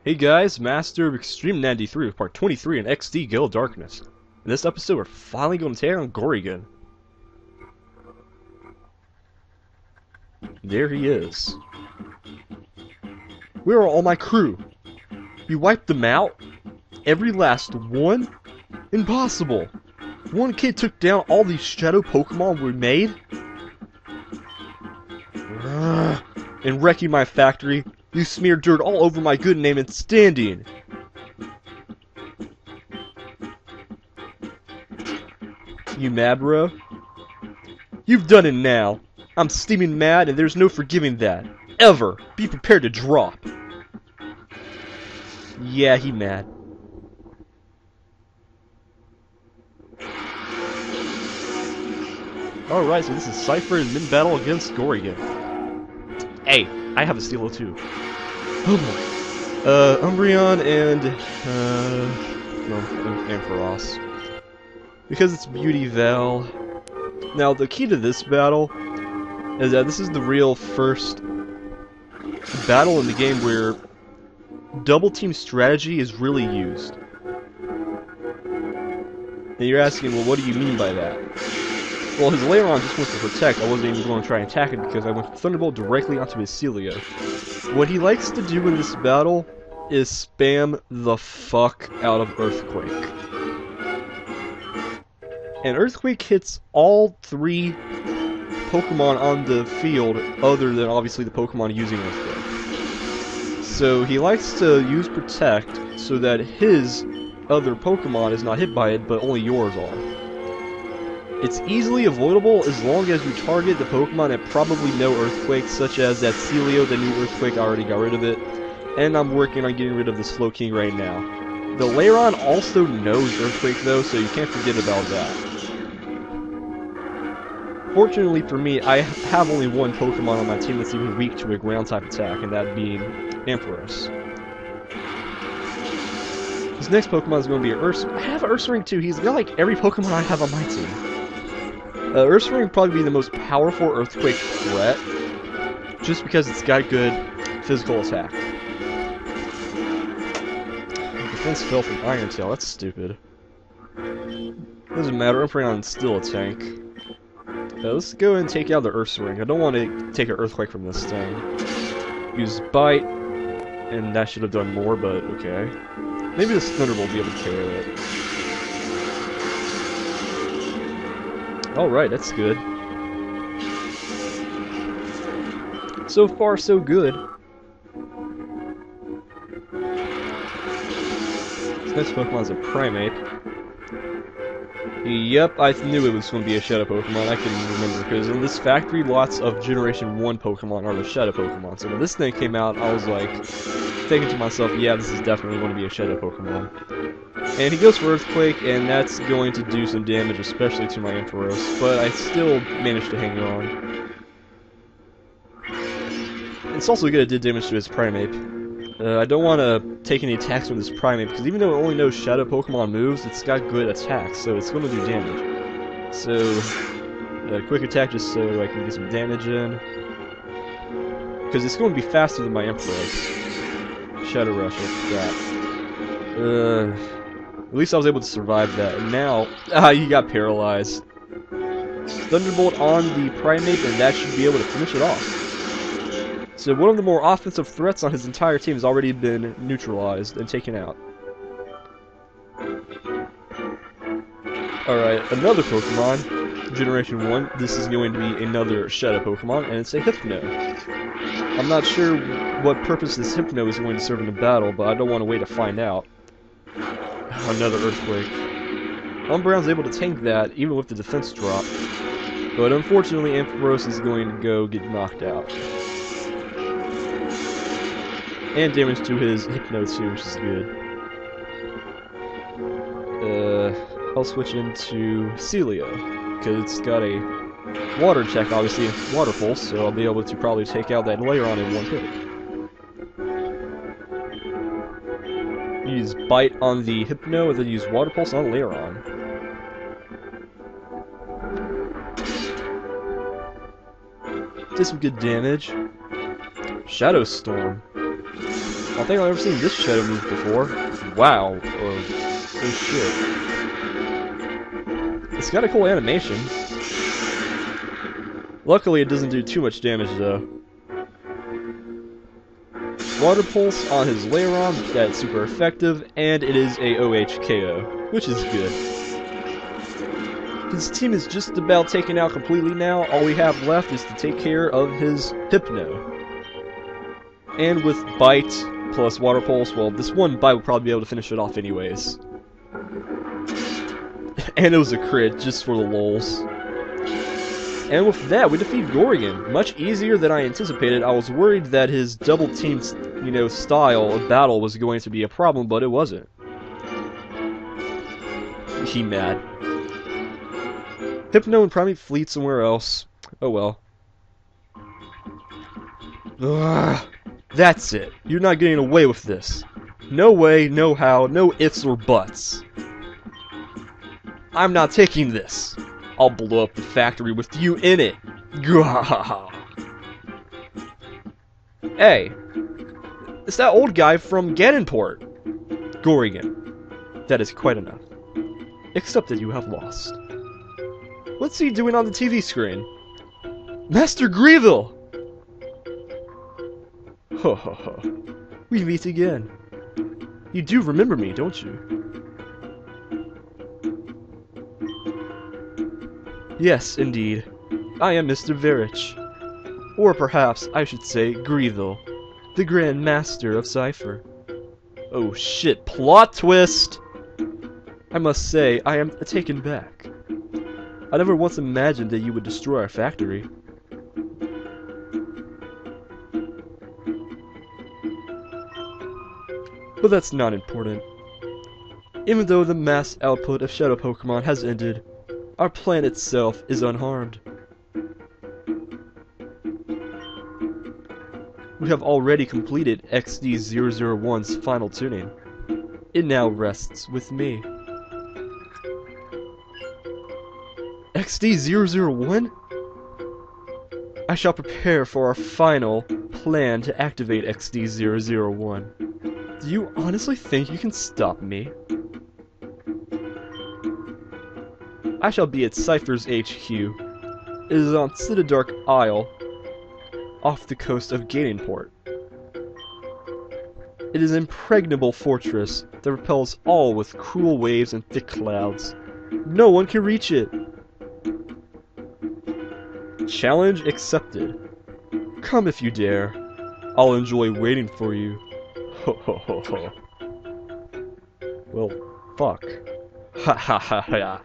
Hey guys, Master of Extreme 93 with part 23 in XD Gale Darkness. In this episode, we're finally going to take on Gorigan. There he is. Where are all my crew? You wiped them out? Every last one? Impossible! One kid took down all these shadow Pokemon we made? And wrecking my factory, you smeared dirt all over my good name and standing! You mad, bro? You've done it now. I'm steaming mad and there's no forgiving that. Ever. Be prepared to drop. Yeah, he mad. Alright, so this is Cipher in mid-battle against Gorigan. Hey, I have a Steelo too. Oh boy. Umbreon and, Ampharos. Because it's Beauty Val. Now, the key to this battle is that this is the real first battle in the game where double team strategy is really used. And you're asking, well, what do you mean by that? Well, his Lairon just went to protect. I wasn't even going to try and attack it because I went Thunderbolt directly onto his Celio. What he likes to do in this battle is spam the fuck out of Earthquake. And Earthquake hits all three Pokemon on the field other than obviously the Pokemon using Earthquake. So he likes to use Protect so that his other Pokemon is not hit by it, but only yours are. It's easily avoidable as long as you target the Pokemon that probably know Earthquake, such as that Celio that knew Earthquake. I already got rid of it. And I'm working on getting rid of the Slowking right now. The Lairon also knows Earthquake though, so you can't forget about that. Fortunately for me, I have only one Pokemon on my team that's even weak to a ground-type attack, and that being Ampharos. His next Pokemon is going to be Ursaring. I have Ursaring too. He's got like every Pokemon I have on my team. Ursaring would probably be the most powerful Earthquake threat, just because it's got good physical attack. Defense fell from Iron Tail. That's stupid. Doesn't matter. Umbreon's still a tank. Let's go and take out the Ursaring. I don't want to take an Earthquake from this thing. Use Bite, and that should have done more, but okay. Maybe this Thunderbolt will be able to KO it. Alright, that's good. So far, so good. This next Pokemon is a Primate. Yep, I knew it was going to be a Shadow Pokemon. I couldn't even remember, because in this factory, lots of Generation 1 Pokemon are the Shadow Pokemon. So when this thing came out, I was like, thinking to myself, yeah, this is definitely going to be a Shadow Pokemon. And he goes for Earthquake, and that's going to do some damage, especially to my Ampharos, but I still managed to hang on. It's also good it did damage to his Primate. I don't want to take any attacks from this Primate, because even though it only knows Shadow Pokemon moves, it's got good attacks, so it's going to do damage. So, quick attack just so I can get some damage in. Because it's going to be faster than my Ampharos. Shadow Rush, like that. At least I was able to survive that. And now, he got paralyzed. Thunderbolt on the Primate, and that should be able to finish it off. So one of the more offensive threats on his entire team has already been neutralized and taken out. Alright, another Pokemon, Generation 1. This is going to be another Shadow Pokemon, and it's a Hypno. I'm not sure what purpose this Hypno is going to serve in the battle, but I don't want to wait to find out. Another Earthquake. Umbreon's able to tank that, even with the defense drop. But unfortunately, Ampharos is going to go get knocked out. And damage to his Hypno too, which is good. I'll switch into Celio, because it's got a water attack, obviously, Water Pulse, so I'll be able to probably take out that Lairon in one hit. Use Bite on the Hypno, and then use Water Pulse on Lairon. Did some good damage. Shadow Storm. I don't think I've ever seen this shadow move before. Wow. Oh shit. It's got a cool animation. Luckily, it doesn't do too much damage, though. Water Pulse on his Leiron, that's super effective, and it is a OHKO, which is good. His team is just about taken out completely now. All we have left is to take care of his Hypno. And with Bite plus Water Pulse, well, this one Bite would probably be able to finish it off anyways. And it was a crit, just for the lulz. And with that, we defeat Gorigan. Much easier than I anticipated. I was worried that his double team, style of battle was going to be a problem, but it wasn't. He mad. Hypno and Primate fleet somewhere else. Oh well. Ugh, that's it. You're not getting away with this. No way, no how, no ifs or buts. I'm not taking this. I'll blow up the factory with you in it. Gah. Hey, it's that old guy from Ganonport. Gorigan. That is quite enough. Except that you have lost. What's he doing on the TV screen? Master Greville! Ho ho ho. We meet again. You do remember me, don't you? Yes, indeed. I am Mr. Verich. Or perhaps I should say Greville, the Grand Master of Cipher. Oh shit, plot twist! I must say, I am taken back. I never once imagined that you would destroy our factory. But that's not important. Even though the mass output of Shadow Pokemon has ended, our plan itself is unharmed. We have already completed XD001's final tuning. It now rests with me. XD001? I shall prepare for our final plan to activate XD001. Do you honestly think you can stop me? I shall be at Cipher's HQ. It is on Citadark Isle, off the coast of Ganonport. It is an impregnable fortress that repels all with cruel waves and thick clouds. No one can reach it. Challenge accepted. Come if you dare. I'll enjoy waiting for you. Ho ho ho ho. Well, fuck. Ha ha ha ha.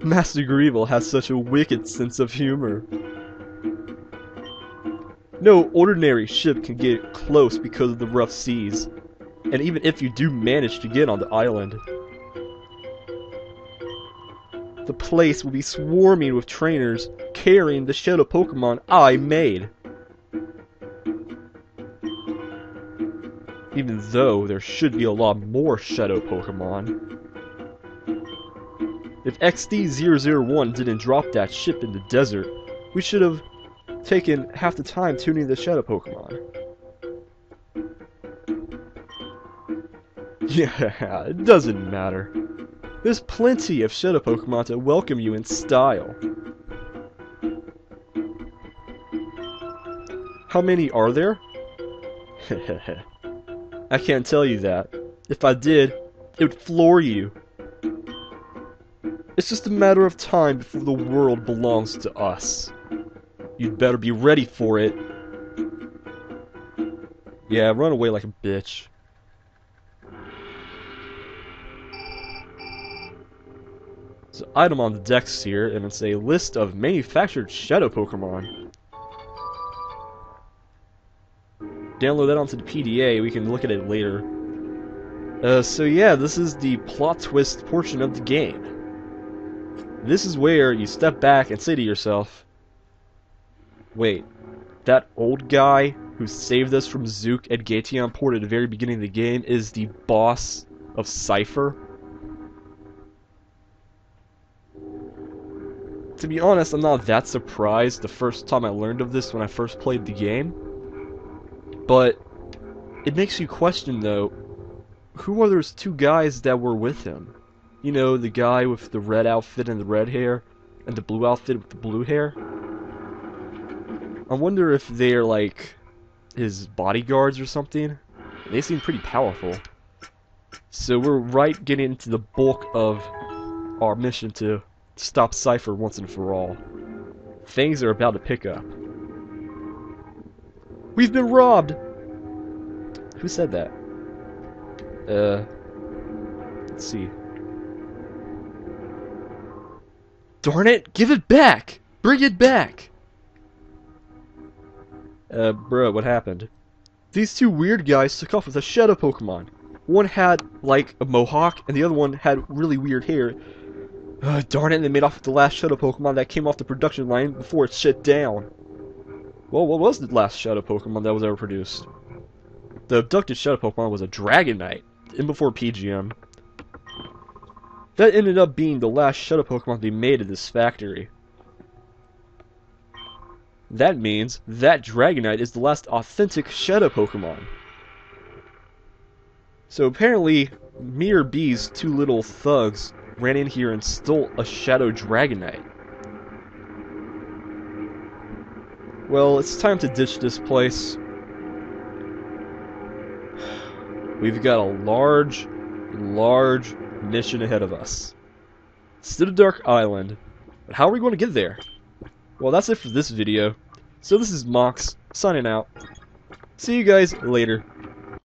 Master Greville has such a wicked sense of humor. No ordinary ship can get close because of the rough seas, and even if you do manage to get on the island, the place will be swarming with trainers carrying the Shadow Pokemon I made. Even though there should be a lot more Shadow Pokemon. If XD001 didn't drop that ship in the desert, we should have taken half the time tuning the Shadow Pokemon. Yeah, it doesn't matter. There's plenty of Shadow Pokemon to welcome you in style. How many are there? I can't tell you that. If I did, it would floor you. It's just a matter of time before the world belongs to us. You'd better be ready for it. Yeah, run away like a bitch. So, item on the decks here, and it's a list of manufactured Shadow Pokemon. Download that onto the PDA, we can look at it later. So yeah, this is the plot twist portion of the game. This is where you step back and say to yourself, wait, that old guy who saved us from Zook at Gateon Port at the very beginning of the game is the boss of Cipher? To be honest, I'm not that surprised the first time I learned of this when I first played the game. But it makes you question, though, who are those two guys that were with him? You know, the guy with the red outfit and the red hair, and the blue outfit with the blue hair? I wonder if they're, like, his bodyguards or something. They seem pretty powerful. So we're right getting into the bulk of our mission to stop Cipher once and for all. Things are about to pick up. We've been robbed! Who said that? Let's see. Darn it! Give it back! Bring it back! Bro, what happened? These two weird guys took off with a shadow Pokemon. One had, like, a mohawk, and the other one had really weird hair. Darn it, they made off with the last shadow Pokemon that came off the production line before it shut down. Well, what was the last shadow Pokemon that was ever produced? The abducted shadow Pokemon was a Dragonite, in before PGM. That ended up being the last shadow Pokemon to be made at this factory. That means that Dragonite is the last authentic shadow Pokemon. So apparently, me or B's two little thugs ran in here and stole a shadow Dragonite. Well, it's time to ditch this place. We've got a large mission ahead of us. It's to the Dark Island. But how are we going to get there? Well, that's it for this video. So this is Mox, signing out. See you guys later.